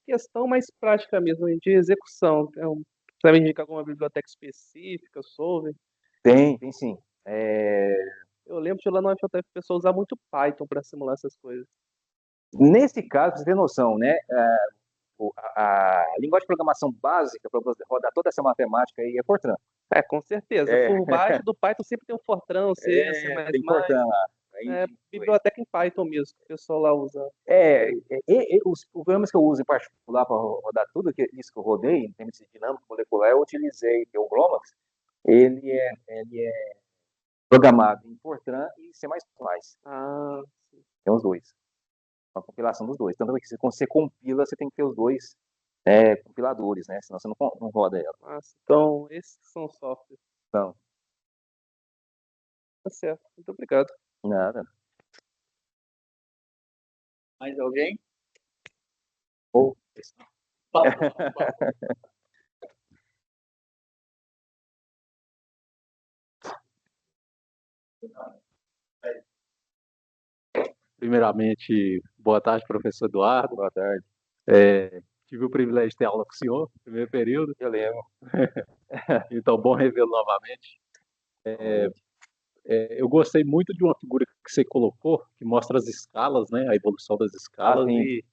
Questão mais prática mesmo, de execução. Então, você vai indicar alguma biblioteca específica, Solver? Tem sim. Eu lembro de lá no FJF o pessoal usar muito Python para simular essas coisas. Nesse caso, você tem noção, né? A linguagem de programação básica para rodar toda essa matemática aí é Fortran. Com certeza. Por baixo do Python sempre tem um Fortran, C, C++. Tem Fortran lá. Biblioteca em Python mesmo, que o pessoal lá usa. Os programas que eu uso em particular para rodar tudo isso que eu rodei, em termos de dinâmica molecular, eu utilizei o Glomax. Ele é programado em Fortran e C++. Tem os dois. Uma compilação dos dois. Tanto que quando você compila, você tem que ter os dois compiladores, né? Senão você não roda ela. Então, esses são os softwares. Então. Tá certo. Muito obrigado. Nada. Mais alguém? Primeiramente, boa tarde, professor Eduardo. Boa tarde. Tive o privilégio de ter aula com o senhor no primeiro período. Eu lembro. Então, bom revê-lo novamente. Eu gostei muito de uma figura que você colocou, que mostra as escalas, né, a evolução das escalas e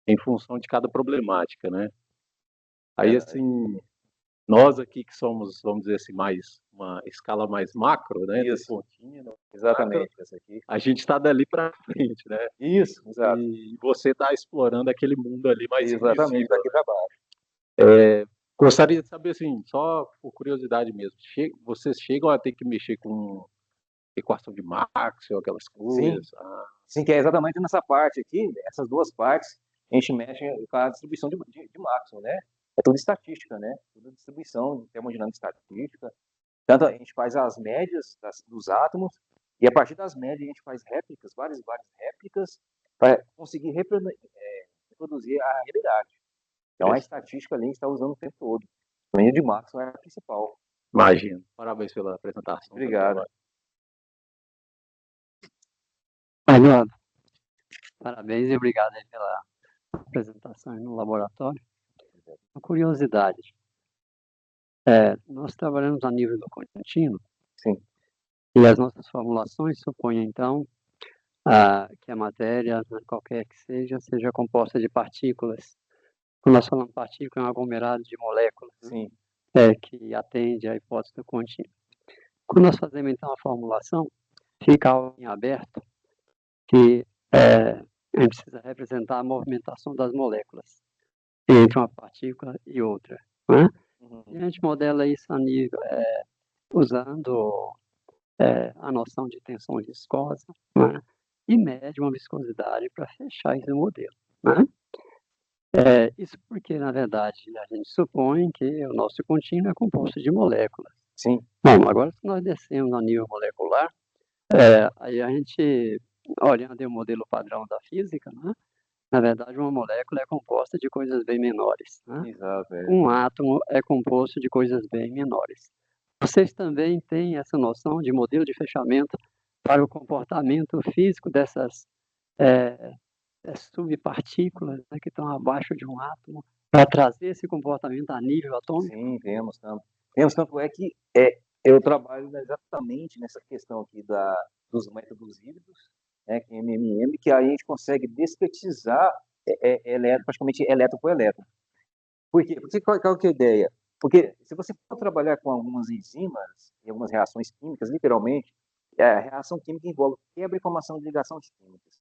em função de cada problemática, né? Aí, assim, nós aqui que somos, vamos dizer assim, uma escala mais macro, né? Isso. Exatamente. Macro, essa aqui. A gente está dali para frente, né? Isso, exato. E você está explorando aquele mundo ali mais exatamente, daqui para baixo. Gostaria de saber, assim, só por curiosidade mesmo, vocês chegam a ter que mexer com equação de Maxwell, aquelas coisas? Sim, que é exatamente nessa parte aqui, essas duas partes, a gente mexe com a distribuição de Maxwell, né? É tudo estatística, né? Tudo distribuição de termodinâmica estatística. Tanto a gente faz as médias dos átomos, e a partir das médias a gente faz réplicas, várias réplicas, para conseguir reproduzir a realidade. Então a estatística ali a gente está usando o tempo todo. O meio de Maxwell é a principal. Imagino. Parabéns pela apresentação. Obrigado. Eduardo, parabéns e obrigado aí pela apresentação no laboratório. Uma curiosidade. Nós trabalhamos a nível do contínuo. Sim. E as nossas formulações supõem, então, que a matéria, qualquer que seja composta de partículas. Quando nós falamos partícula, é um aglomerado de moléculas. Sim. Que atende à hipótese do contínuo. Quando nós fazemos, então, a formulação, fica algo em aberto, que a gente precisa representar a movimentação das moléculas entre uma partícula e outra, né? E a gente modela isso a nível, usando a noção de tensão viscosa, né? E mede uma viscosidade para fechar esse modelo, né? Isso porque, na verdade, a gente supõe que o nosso contínuo é composto de moléculas. Sim. Bom, agora se nós descemos a nível molecular, aí a gente, olhando o modelo padrão da física, né? Na verdade, uma molécula é composta de coisas bem menores, né? Exato. Um átomo é composto de coisas bem menores. Vocês também têm essa noção de modelo de fechamento para o comportamento físico dessas subpartículas, né, que estão abaixo de um átomo, para trazer esse comportamento a nível atômico? Sim, temos tanto é que eu trabalho exatamente nessa questão aqui dos métodos híbridos, né, que é MMM, que aí a gente consegue descretizar praticamente elétron por elétron. Por quê? Porque qual que é a ideia? Porque se você for trabalhar com algumas enzimas e algumas reações químicas, literalmente, a reação química envolve quebra e formação de ligações químicas.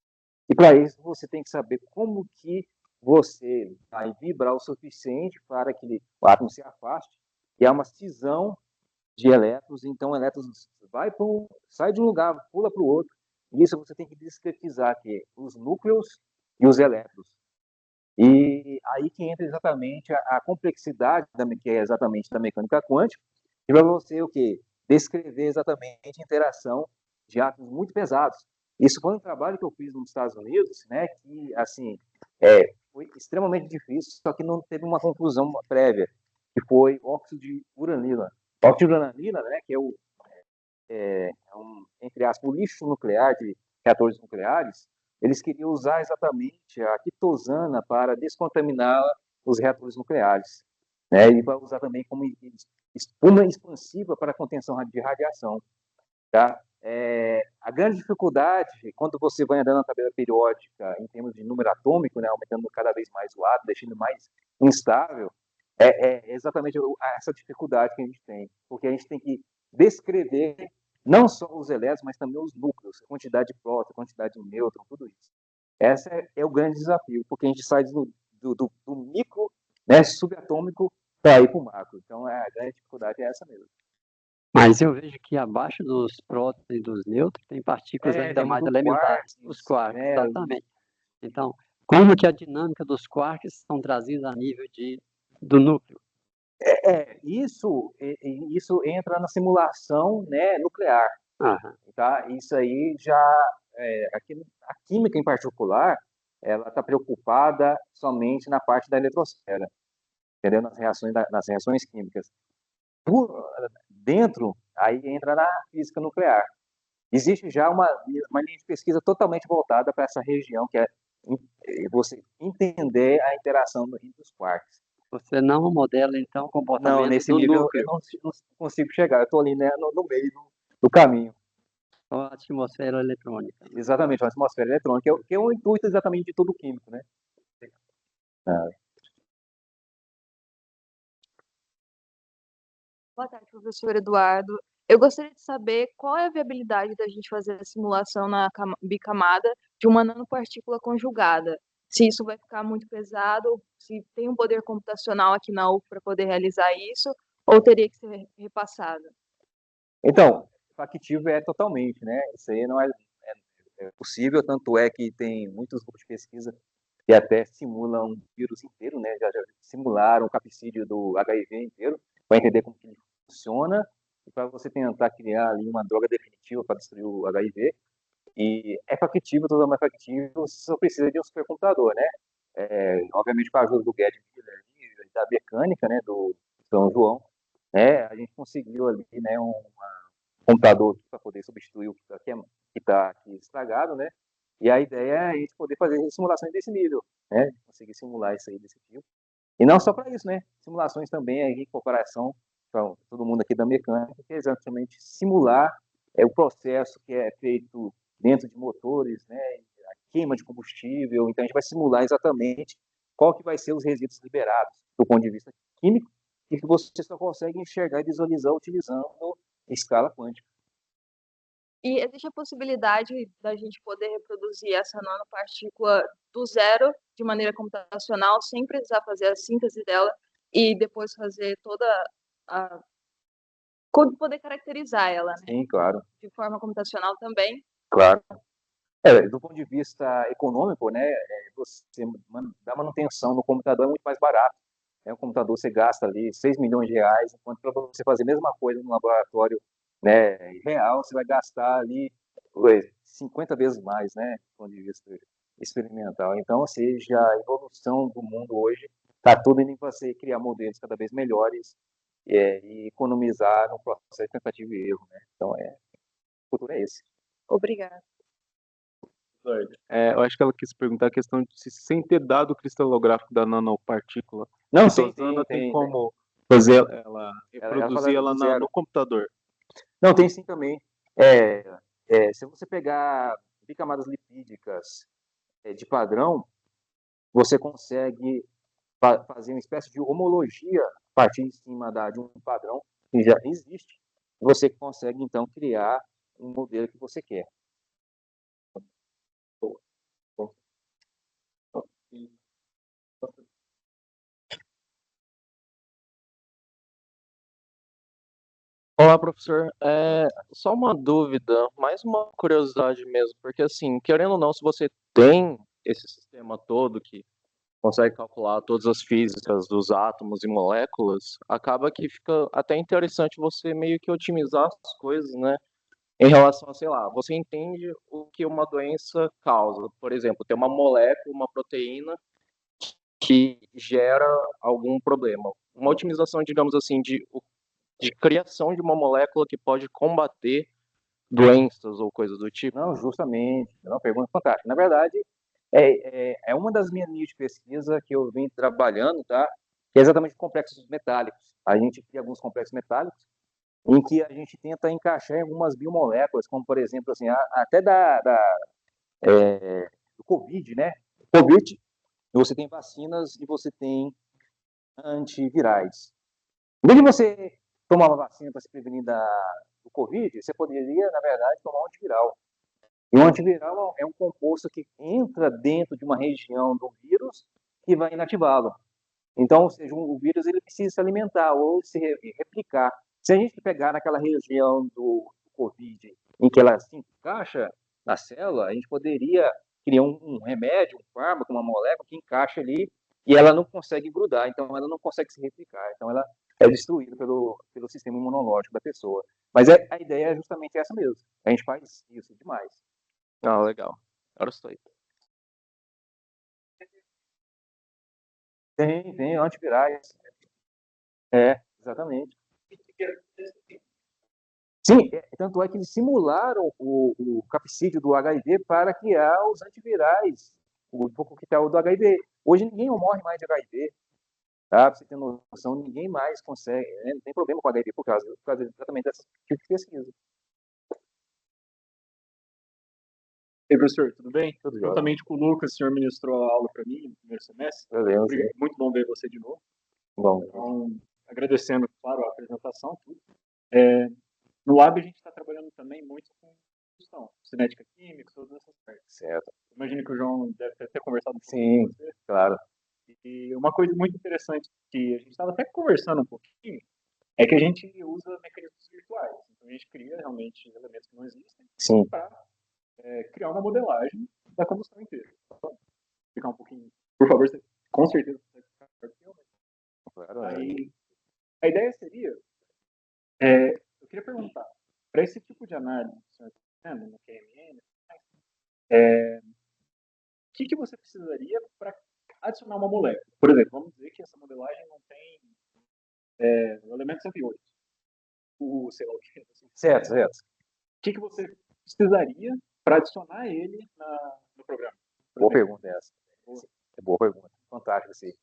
E para isso você tem que saber como que você vai vibrar o suficiente para que o átomo se afaste, e há uma cisão de elétrons, então elétrons sai de um lugar, pula para o outro. E isso você tem que discretizar aqui os núcleos e os elétrons. E aí que entra exatamente a complexidade, que é exatamente da mecânica quântica, e para você o quê? Descrever exatamente a interação de átomos muito pesados. Isso foi um trabalho que eu fiz nos Estados Unidos, né, que, assim, foi extremamente difícil, só que não teve uma conclusão prévia, que foi óxido de uranila. Óxido de uranila, né, que entre aspas, o lixo nuclear de reatores nucleares, eles queriam usar exatamente a quitosana para descontaminar os reatores nucleares, né? E vai usar também como espuma expansiva para contenção de radiação, tá? A grande dificuldade, quando você vai andando na tabela periódica em termos de número atômico, né, aumentando cada vez mais o átomo, deixando mais instável, é exatamente essa dificuldade que a gente tem, porque a gente tem que descrever não só os elétrons, mas também os núcleos, a quantidade de próton, a quantidade de nêutron, tudo isso. Esse é o grande desafio, porque a gente sai do micro, né, subatômico, para ir para o macro. Então, a grande dificuldade é essa mesmo. Mas eu vejo que abaixo dos prótons e dos nêutrons tem partículas ainda mais elementares, os quarks, exatamente. Então, como que a dinâmica dos quarks são trazidas a nível do núcleo? Isso entra na simulação, né, nuclear. Aham. Tá? Isso aí já, a química em particular, ela está preocupada somente na parte da eletrosfera, entendeu? Nas reações químicas. Dentro, aí entra na física nuclear. Existe já uma linha de pesquisa totalmente voltada para essa região, que é você entender a interação entre os quarks. Você não modela, então, o comportamento Não, nesse do nível núcleo. eu não consigo chegar. Eu estou ali, né, no meio do caminho. Com a atmosfera eletrônica. Exatamente, a atmosfera eletrônica, que é o intuito exatamente de todo químico, né? Boa tarde, professor Eduardo. Eu gostaria de saber qual é a viabilidade da gente fazer a simulação na bicamada de uma nanopartícula conjugada. Se isso vai ficar muito pesado, se tem um poder computacional aqui na UF para poder realizar isso, ou teria que ser repassado? Então, factível é totalmente, né? Isso aí não é possível, tanto é que tem muitos grupos de pesquisa que até simulam um vírus inteiro, né? Já simularam o capsídeo do HIV inteiro, para entender como que ele funciona, e para você tentar criar ali uma droga definitiva para destruir o HIV. E é factível, totalmente factível, você só precisa de um supercomputador, né? Obviamente, com a ajuda do Guedes Miller, da mecânica, né, do São João, né, a gente conseguiu ali, né, um computador para poder substituir o que está aqui estragado, né? E a ideia é a gente poder fazer simulações desse nível, né? Conseguir simular isso aí desse tipo. E não só para isso, né? Simulações também em comparação para todo mundo aqui da mecânica, que é exatamente simular o processo que é feito dentro de motores, né? A queima de combustível. Então a gente vai simular exatamente qual que vai ser os resíduos liberados do ponto de vista químico e que você só consegue enxergar e visualizar utilizando escala quântica. E existe a possibilidade da gente poder reproduzir essa nanopartícula do zero, de maneira computacional, sem precisar fazer a síntese dela e depois fazer toda a... poder caracterizar ela, né? Sim, claro. De forma computacional também. Claro. Do ponto de vista econômico, né, você dar manutenção no computador é muito mais barato. Um computador você gasta ali 6 milhões de reais, enquanto para você fazer a mesma coisa no laboratório, né, real, você vai gastar ali 50 vezes mais, né, do ponto de vista experimental. Então, ou seja, a evolução do mundo hoje está tudo indo para você criar modelos cada vez melhores e economizar no processo de tentativa e erro, né? Então, o futuro é esse. Obrigada. Eu acho que ela quis perguntar a questão de se sem ter dado o cristalográfico da nanopartícula, Não, tem como fazer reproduzir ela no computador. Não, tem sim também. Se você pegar bicamadas lipídicas de padrão, você consegue fazer uma espécie de homologia a partir de cima de um padrão que já existe. Você consegue, então, criar um modelo que você quer. Olá, professor. Só uma dúvida, mais uma curiosidade mesmo, porque assim, querendo ou não, se você tem esse sistema todo que consegue calcular todas as físicas dos átomos e moléculas, acaba que fica até interessante você meio que otimizar as coisas, né? Em relação a, sei lá, você entende o que uma doença causa. Por exemplo, tem uma molécula, uma proteína que gera algum problema. Uma otimização, digamos assim, de criação de uma molécula que pode combater doenças ou coisas do tipo? Não, justamente. É uma pergunta fantástica. Na verdade, é uma das minhas linhas de pesquisa que eu venho trabalhando, tá? Que é exatamente complexos metálicos. A gente cria alguns complexos metálicos em que a gente tenta encaixar em algumas biomoléculas, como, por exemplo, assim, até do Covid, né? Covid, você tem vacinas e você tem antivirais. Em vez de você tomar uma vacina para se prevenir do Covid, você poderia, na verdade, tomar um antiviral. E o antiviral é um composto que entra dentro de uma região do vírus que vai inativá-lo. Então, ou seja, o vírus ele precisa se alimentar ou se replicar. Se a gente pegar naquela região do Covid em que ela se encaixa na célula, a gente poderia criar um remédio, um fármaco, uma molécula que encaixa ali e ela não consegue grudar, então ela não consegue se replicar. Então ela é destruída pelo sistema imunológico da pessoa. Mas a ideia é justamente essa mesmo. A gente faz isso demais. Ah, legal. Agora estou aí. Tem antivirais. Exatamente. Sim, tanto é que eles simularam o capsídeo do HIV para criar os antivirais, o coquetel do HIV. Hoje ninguém morre mais de HIV, tá? Pra você ter noção, ninguém mais consegue, né? Não tem problema com HIV por causa exatamente dessa tipo de pesquisa. Ei, professor, tudo bem? Tudo jóia. Juntamente com o Lucas, o senhor ministrou a aula para mim no primeiro semestre. Valeu, Muito bom ver você de novo. bom. Então, agradecendo, claro, a apresentação, tudo. No Lab, a gente está trabalhando também muito com questão, cinética química, todas essas partes. Certo. Imagino que o João deve ter conversado um pouco Sim, com você. claro. E uma coisa muito interessante que a gente estava até conversando um pouquinho é que a gente usa mecanismos virtuais. Então, a gente cria realmente elementos que não existem Sim. para criar uma modelagem da combustão inteira. Então, ficar um pouquinho, por favor, você com certeza consegue ficar melhor que eu, né? Claro, Aí, a ideia seria, eu queria perguntar, para esse tipo de análise que o senhor está fazendo, no QMN, o que você precisaria para adicionar uma molécula? Por exemplo, vamos dizer que essa modelagem não tem o elemento 108, sei lá o que. certo. O que você precisaria para adicionar ele no programa? Boa pergunta essa. Boa pergunta. Fantástico, sim.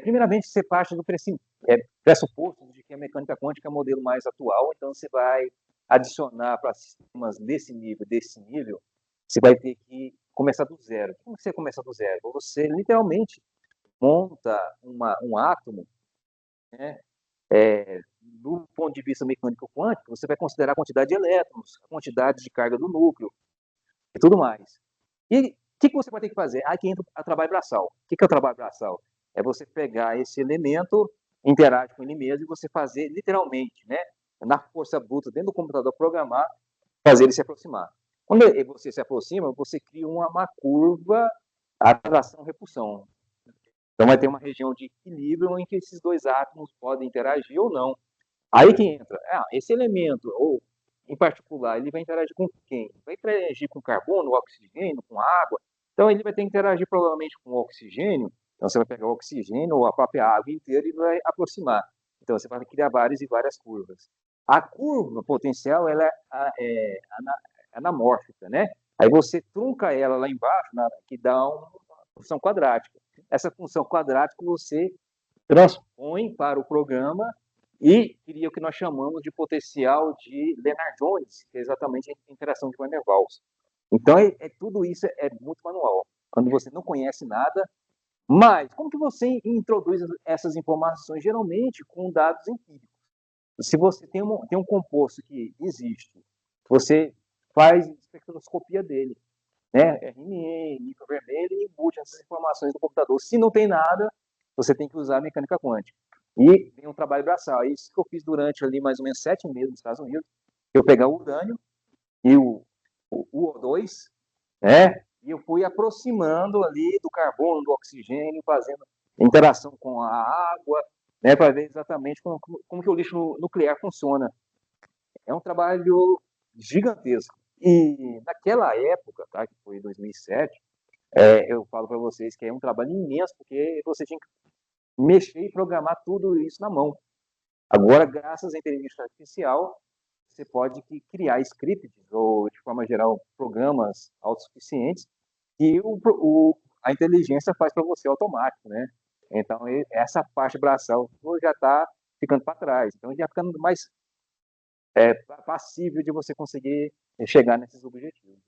Primeiramente, você parte do pressuposto de que a mecânica quântica é o modelo mais atual, então você vai adicionar para sistemas desse nível, você vai ter que começar do zero. Como você começa do zero? Você literalmente monta um átomo, né? Do ponto de vista mecânico quântico, você vai considerar a quantidade de elétrons, a quantidade de carga do núcleo e tudo mais. E o que você vai ter que fazer? Aqui entra o trabalho braçal. O que é o trabalho braçal? É você pegar esse elemento, interagir com ele mesmo e você fazer literalmente, né, na força bruta, dentro do computador, programar, fazer ele se aproximar. Quando você se aproxima, você cria uma curva atração-repulsão. Então vai ter uma região de equilíbrio em que esses dois átomos podem interagir ou não. Aí que entra, esse elemento, ou em particular, ele vai interagir com quem? Vai interagir com carbono, oxigênio, com água. Então ele vai ter que interagir provavelmente com o oxigênio. Então você vai pegar o oxigênio ou a própria água inteira e vai aproximar. Então você vai criar várias e várias curvas. A curva potencial ela é anamórfica, né? Aí você trunca ela lá embaixo, que dá uma função quadrática. Essa função quadrática você transpõe para o programa e cria o que nós chamamos de potencial de Lennard-Jones, que é exatamente a interação de Van der Waals. Então, tudo isso é muito manual. Quando você não conhece nada, mas como que você introduz essas informações? Geralmente com dados empíricos. Se você tem um composto que existe, você faz espectroscopia dele, né? RNA, infravermelho, e embute essas informações no computador. Se não tem nada, você tem que usar a mecânica quântica. E tem um trabalho braçal. Isso que eu fiz durante ali mais ou menos 7 meses nos Estados Unidos. Eu pegar o urânio e o O2, né? E eu fui aproximando ali do carbono, do oxigênio, fazendo interação com a água, né? Para ver exatamente como que o lixo nuclear funciona. É um trabalho gigantesco. E naquela época, tá, que foi 2007, eu falo para vocês que é um trabalho imenso, porque você tinha que mexer e programar tudo isso na mão. Agora, graças à inteligência artificial, você pode criar scripts, ou, de forma geral, programas autossuficientes, que a inteligência faz para você automático, né? Então, essa parte braçal já está ficando para trás. Então, já ficando mais passível de você conseguir chegar nesses objetivos.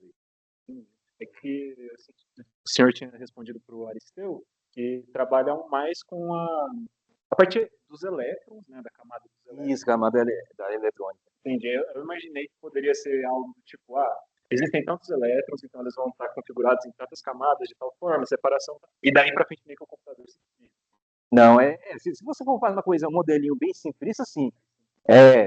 É que assim, o senhor tinha respondido para o Aristeu que trabalham mais com a partir dos elétrons, né, da camada dos elétrons. Isso, camada da eletrônica. Entendi. Eu imaginei que poderia ser algo do tipo, existem tantos elétrons, então eles vão estar configurados em tantas camadas de tal forma, separação, e daí para frente meio que o computador se define. Não, se você for fazer uma coisa, um modelinho bem simplista, sim.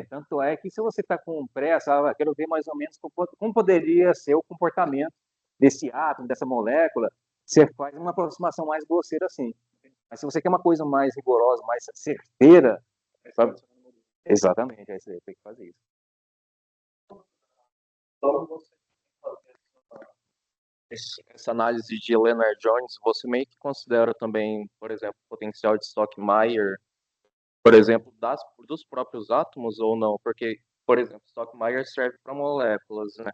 Tanto é que se você está com pressa, quero ver mais ou menos como poderia ser o comportamento desse átomo, dessa molécula, você faz uma aproximação mais grosseira assim. Mas se você quer uma coisa mais rigorosa, mais certeira, sabe? Exatamente, aí você tem que fazer isso. Então, essa análise de Lennard-Jones, você meio que considera também, por exemplo, o potencial de Stockmeyer, por exemplo, dos próprios átomos ou não? Porque, por exemplo, Stockmeyer serve para moléculas, né?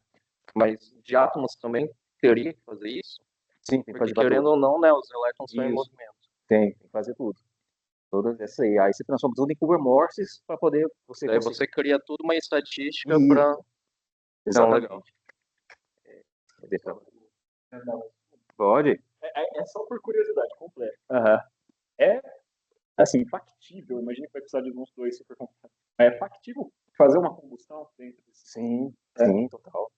Mas de átomos também teria que fazer isso? Sim, tem que fazer querendo tudo. ou não, né, os elétrons estão em Isso. movimento. Tem que fazer tudo. Todas essas aí. Aí você transforma tudo em Kubler-Morses para poder você Daí conseguir. você cria tudo uma estatística Isso. para... Exatamente. Não, legal. Pode? É só por curiosidade completa. Aham. É, assim, factível, imagina que vai precisar de uns 2 supercomputadores. É factível fazer uma combustão dentro desse... Sim, sim, total.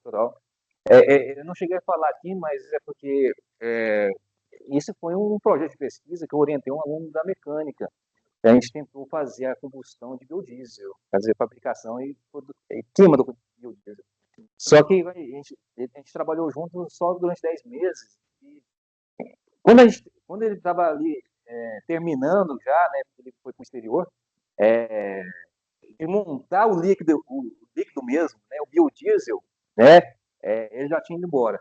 Eu não cheguei a falar aqui, mas é porque isso foi um projeto de pesquisa que eu orientei um aluno da mecânica. A gente tentou fazer a combustão de biodiesel, fazer fabricação e queima do biodiesel. Só que a gente trabalhou junto só durante 10 meses. E quando ele estava ali terminando já, né, ele foi para o exterior, e montar o líquido mesmo, né, o biodiesel, né, ele já tinha ido embora.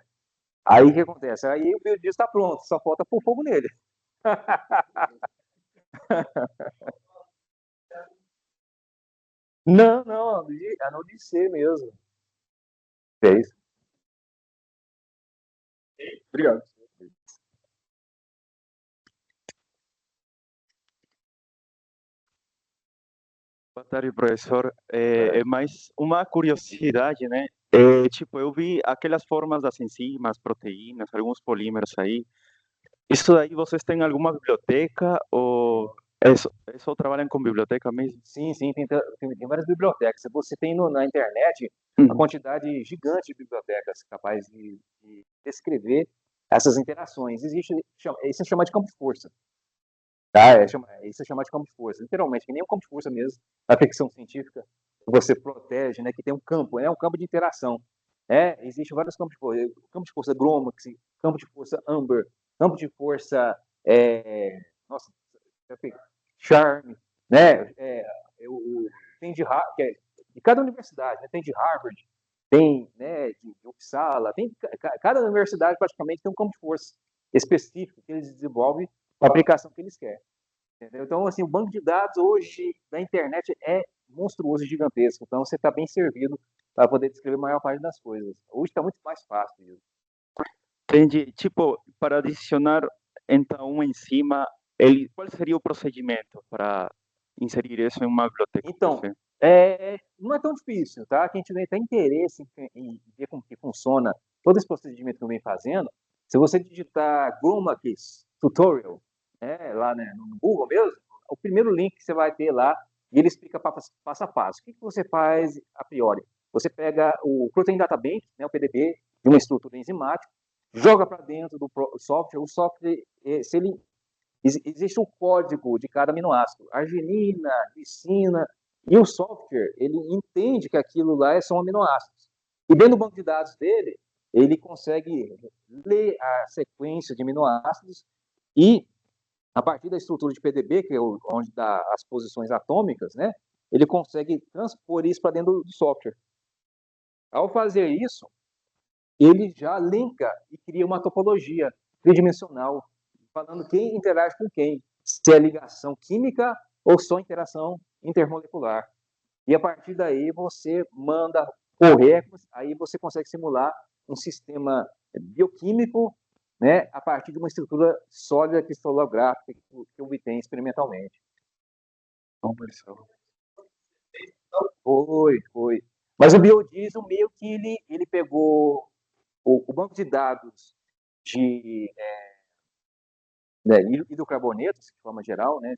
Aí o que acontece? Aí o biodiesel está pronto, só falta pôr fogo nele. Não, é no DC mesmo. É isso. Obrigado. Boa tarde, professor. É mais uma curiosidade, né? Tipo, eu vi aquelas formas das enzimas, proteínas, alguns polímeros aí. Isso daí vocês têm alguma biblioteca ou só trabalham com biblioteca mesmo? Sim, tem várias bibliotecas. Você tem na internet uma quantidade gigante de bibliotecas capazes de descrever essas interações. Isso é chamado de campo de força. Tá? Isso é chamado de campo de força. Literalmente, que nem um campo de força mesmo, na ficção científica, que você protege, né, que tem um campo, um campo de interação. Existem vários campos de força. Campo de força Gromax, campo de força Amber, campo de força Charme, né? Tem de cada universidade, né? Tem de Harvard, tem, né, de Uppsala, cada universidade praticamente tem um campo de força específico que eles desenvolvem para a aplicação que eles querem. Entendeu? Então, assim, o banco de dados hoje da internet é monstruoso e gigantesco. Então, você está bem servido para poder descrever a maior parte das coisas. Hoje está muito mais fácil mesmo. Entendi. Tipo, para adicionar então uma enzima, qual seria o procedimento para inserir isso em uma biblioteca? Então, Você- não é tão difícil, tá? Quem tiver até interesse em ver como que funciona todo esse procedimento que eu venho fazendo, se você digitar Grummax Tutorial, lá, né, no Google mesmo, o primeiro link que você vai ter lá, e ele explica passo a passo. O que você faz a priori? Você pega o Protein Data Bank, né, o PDB, de uma estrutura enzimática, joga para dentro do software. O software, se ele existe o código de cada aminoácido, arginina, glicina, e o software, ele entende que aquilo lá são aminoácidos. E dentro do banco de dados dele, ele consegue ler a sequência de aminoácidos e, a partir da estrutura de PDB, que é onde dá as posições atômicas, né, ele consegue transpor isso para dentro do software. Ao fazer isso, ele já linka e cria uma topologia tridimensional, falando quem interage com quem, se é ligação química ou só interação intermolecular. E a partir daí você manda correr, aí você consegue simular um sistema bioquímico, né, a partir de uma estrutura sólida cristalográfica que obtém experimentalmente. Foi. Mas o biodiesel meio que ele pegou o banco de dados de hidrocarbonetos, de forma geral, né,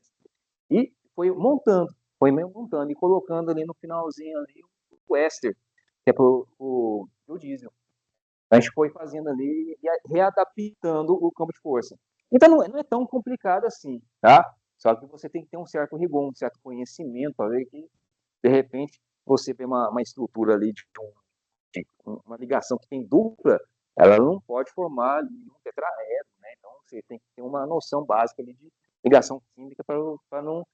e foi montando e colocando ali no finalzinho ali o éster, que é para o biodiesel. A gente foi fazendo ali e readaptando o campo de força. Então não é tão complicado assim, tá? Só que você tem que ter um certo rigor, um certo conhecimento para ver que, de repente, você vê uma estrutura ali de uma ligação que tem dupla, ela não pode formar ali um tetraedro, né? Então você tem que ter uma noção básica ali de ligação química para não,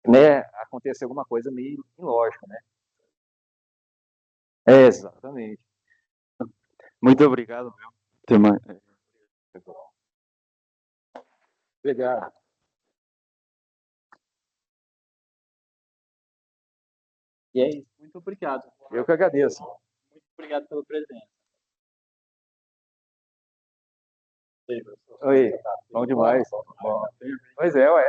né, acontecer alguma coisa meio ilógica, né? Exatamente. Muito obrigado, meu. Até mais. Obrigado. E é isso. Muito obrigado. Eu que agradeço. Muito obrigado pela presença. Oi, bom demais. Bom. Pois é, ué.